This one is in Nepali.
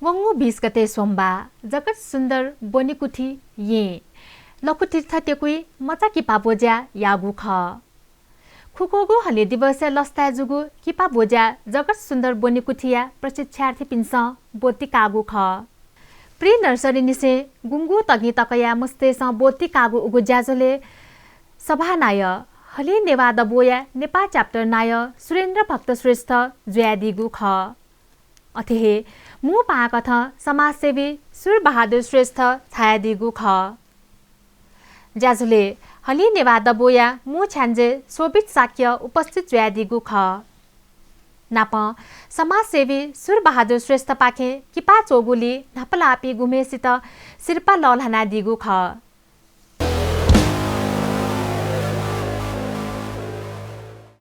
वंगु 20 गते सोमबा जगत सुन्दर बोनिकुठी ये लकुतीर्थ टेकुई मचा किपा बोज्या यागु ख खुकोगु हले दिवस लस्ता जुगु किपा बोज्या जगत सुन्दर बोनिकुठिया प्रशिक्षार्थी पिन्स बोती कागु ख प्री नर्सरी निसे गुंगु तगी तकया मुस्तेस बोती कागु उगु ज्याजोले सभानाय हले नेवाद बोया नेपाल च्याप्टर नाय सुरेन्द्र भक्त श्रेष्ठ ज्यादिगु ख अथेहे मु पाकथ समाजसेवी सुर बहादुर श्रेष्ठ छायादिगु ख ज्याजुले हली नेवाद बोया मु छ्यान्जे सोभित साक्य उपस्थित ज्यादिगु ख नाप समाजसेवी सुर बहादुर श्रेष्ठ पाखे किपा चोगुली नापलापी गुमेसित सिरपा ललहना दिगु ख